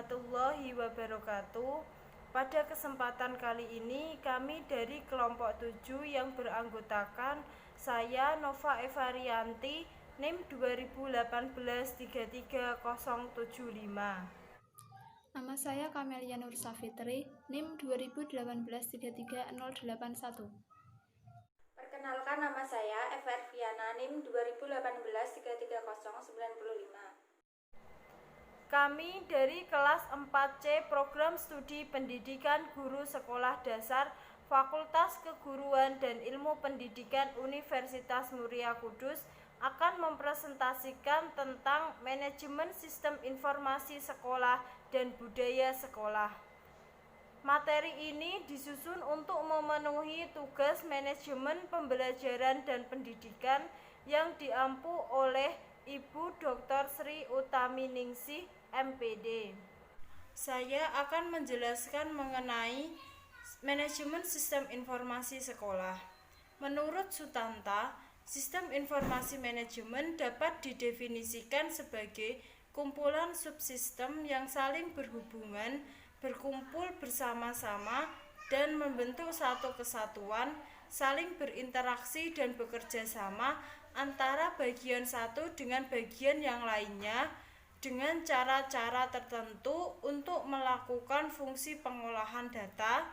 warahmatullahi wabarakatuh. Pada kesempatan kali ini kami dari kelompok 7 yang beranggotakan saya Nova Evarianti NIM 2018-33075. Nama saya Kamelia Nur Safitri, NIM 2018-33081. Perkenalkan, nama saya Everviana, NIM 2018-33095. Kami dari kelas 4C Program Studi Pendidikan Guru Sekolah Dasar Fakultas Keguruan dan Ilmu Pendidikan Universitas Muria Kudus akan mempresentasikan tentang manajemen sistem informasi sekolah dan budaya sekolah. Materi ini disusun untuk memenuhi tugas manajemen pembelajaran dan pendidikan yang diampu oleh Ibu Dr. Sri Utaminingsih, MPD. Saya akan menjelaskan mengenai manajemen sistem informasi sekolah. Menurut Sutanta, sistem informasi manajemen dapat didefinisikan sebagai kumpulan subsistem yang saling berhubungan, berkumpul bersama-sama, dan membentuk satu kesatuan, saling berinteraksi dan bekerja sama antara bagian satu dengan bagian yang lainnya dengan cara-cara tertentu untuk melakukan fungsi pengolahan data,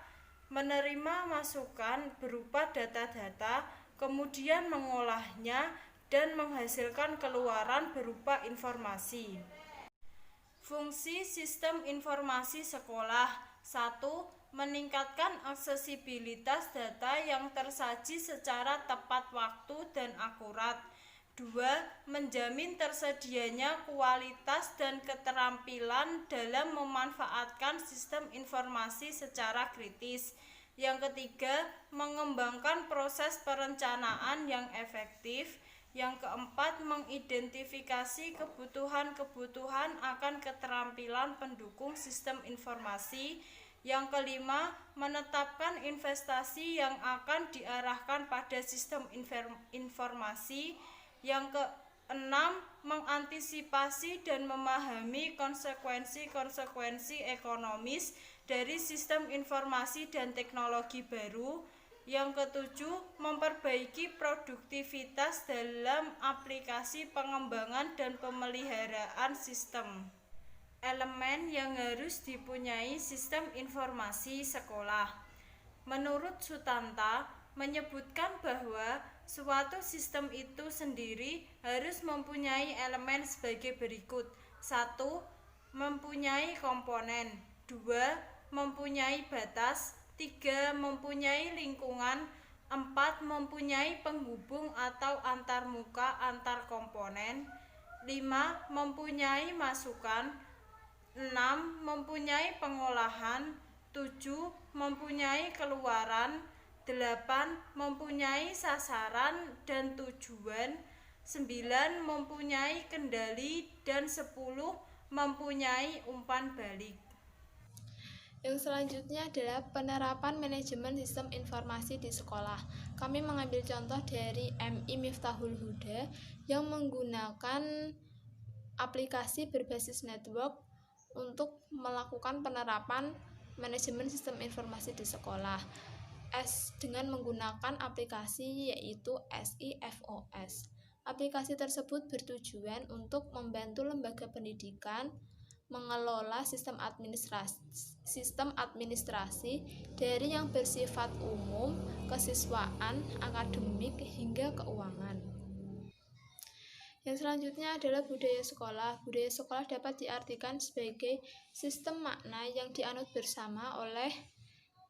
menerima masukan berupa data-data, kemudian mengolahnya dan menghasilkan keluaran berupa informasi. Fungsi sistem informasi sekolah: 1. Meningkatkan aksesibilitas data yang tersaji secara tepat waktu dan akurat. 2. Menjamin tersedianya kualitas dan keterampilan dalam memanfaatkan sistem informasi secara kritis. Yang ketiga, mengembangkan proses perencanaan yang efektif. Yang keempat, mengidentifikasi kebutuhan-kebutuhan akan keterampilan pendukung sistem informasi. Yang kelima, menetapkan investasi yang akan diarahkan pada sistem informasi. Yang keenam, mengantisipasi dan memahami konsekuensi-konsekuensi ekonomis dari sistem informasi dan teknologi baru. Yang ketujuh, memperbaiki produktivitas dalam aplikasi pengembangan dan pemeliharaan sistem. Elemen yang harus dipunyai sistem informasi sekolah. Menurut Sutanta, menyebutkan bahwa suatu sistem itu sendiri harus mempunyai elemen sebagai berikut. 1. Mempunyai komponen. 2. Mempunyai batas. 3. Mempunyai lingkungan. 4. Mempunyai penghubung atau antarmuka antar komponen. 5. Mempunyai masukan. 6. Mempunyai pengolahan. 7. Mempunyai keluaran. 8. Mempunyai sasaran dan tujuan. 9. Mempunyai kendali. Dan 10. Mempunyai umpan balik. Yang selanjutnya adalah penerapan manajemen sistem informasi di sekolah. Kami mengambil contoh dari MI Miftahul Huda yang menggunakan aplikasi berbasis network untuk melakukan penerapan manajemen sistem informasi di sekolah dengan menggunakan aplikasi yaitu SIFOS. Aplikasi tersebut bertujuan untuk membantu lembaga pendidikan mengelola sistem administrasi dari yang bersifat umum, kesiswaan, akademik, hingga keuangan. Yang selanjutnya adalah budaya sekolah. Budaya sekolah dapat diartikan sebagai sistem makna yang dianut bersama oleh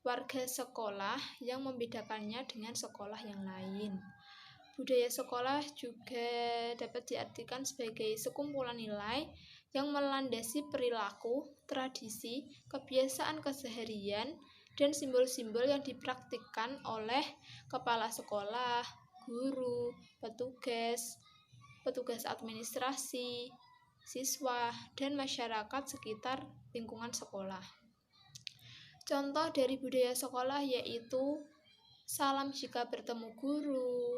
warga sekolah yang membedakannya dengan sekolah yang lain. Budaya sekolah juga dapat diartikan sebagai sekumpulan nilai yang melandasi perilaku, tradisi, kebiasaan keseharian, dan simbol-simbol yang dipraktikkan oleh kepala sekolah, guru, petugas administrasi, siswa, dan masyarakat sekitar lingkungan sekolah. Contoh dari budaya sekolah yaitu salam jika bertemu guru,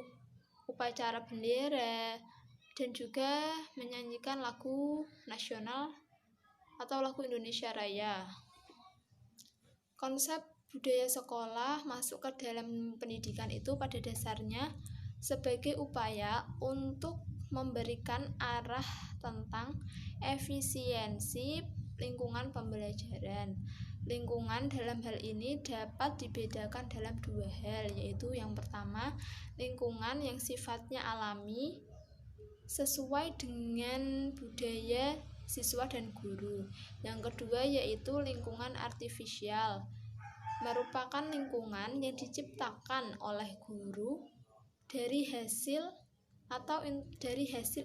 upacara bendera, dan juga menyanyikan lagu nasional atau lagu Indonesia Raya. Konsep budaya sekolah masuk ke dalam pendidikan itu pada dasarnya sebagai upaya untuk memberikan arah tentang efisiensi lingkungan pembelajaran. Lingkungan dalam hal ini dapat dibedakan dalam dua hal, yaitu yang pertama, lingkungan yang sifatnya alami sesuai dengan budaya siswa dan guru. Yang kedua yaitu lingkungan artifisial, merupakan lingkungan yang diciptakan oleh guru dari hasil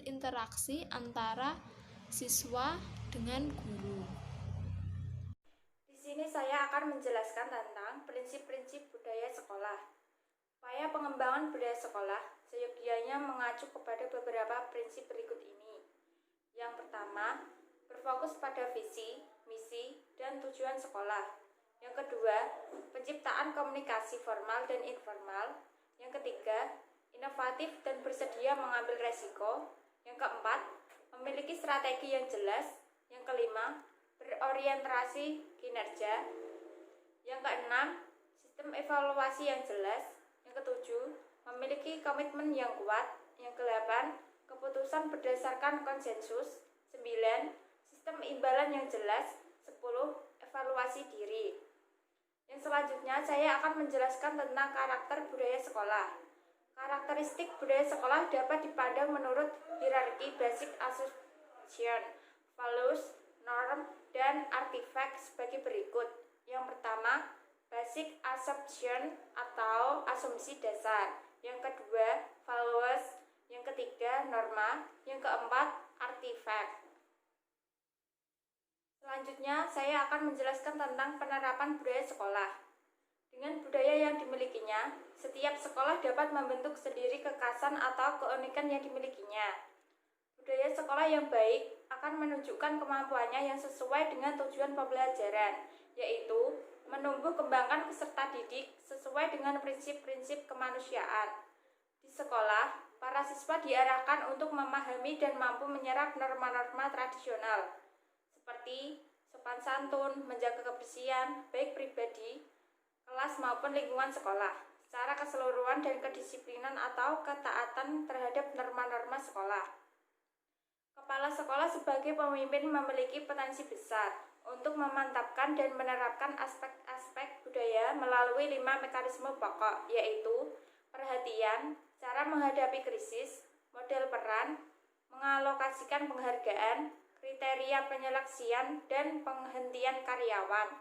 interaksi antara siswa dengan guru. Di sini saya akan menjelaskan tentang prinsip-prinsip budaya sekolah. Upaya pengembangan budaya sekolah seyogianya mengacu kepada beberapa prinsip berikut ini. Yang pertama, berfokus pada visi, misi, dan tujuan sekolah. Yang kedua, penciptaan komunikasi formal dan informal. Yang ketiga, inovatif dan bersedia mengambil resiko. Yang keempat, memiliki strategi yang jelas. Yang kelima, berorientasi kinerja. Yang keenam, sistem evaluasi yang jelas. Yang ketujuh, memiliki komitmen yang kuat. Yang kedelapan, keputusan berdasarkan konsensus. 9, sistem imbalan yang jelas. 10, evaluasi diri. Yang selanjutnya saya akan menjelaskan tentang karakter budaya sekolah. Karakteristik budaya sekolah dapat dipandang menurut hierarki basic assumption, values, norm, dan artifact sebagai berikut. Yang pertama, basic assumption atau asumsi dasar. Yang kedua, values. Yang ketiga, norma. Yang keempat, artifact. Selanjutnya, saya akan menjelaskan tentang penerapan budaya sekolah. Dengan budaya yang dimilikinya, setiap sekolah dapat membentuk sendiri kekhasan atau keunikan yang dimilikinya. Budaya sekolah yang baik akan menunjukkan kemampuannya yang sesuai dengan tujuan pembelajaran, yaitu menumbuh kembangkan peserta didik sesuai dengan prinsip-prinsip kemanusiaan. Di sekolah, para siswa diarahkan untuk memahami dan mampu menyerap norma-norma tradisional, seperti sopan santun, menjaga kebersihan, baik pribadi, kelas maupun lingkungan sekolah, secara keseluruhan dan kedisiplinan atau ketaatan terhadap norma-norma sekolah. Kepala sekolah sebagai pemimpin memiliki potensi besar untuk memantapkan dan menerapkan aspek-aspek budaya melalui 5 mekanisme pokok, yaitu perhatian, cara menghadapi krisis, model peran, mengalokasikan penghargaan, kriteria penyeleksian, dan penghentian karyawan.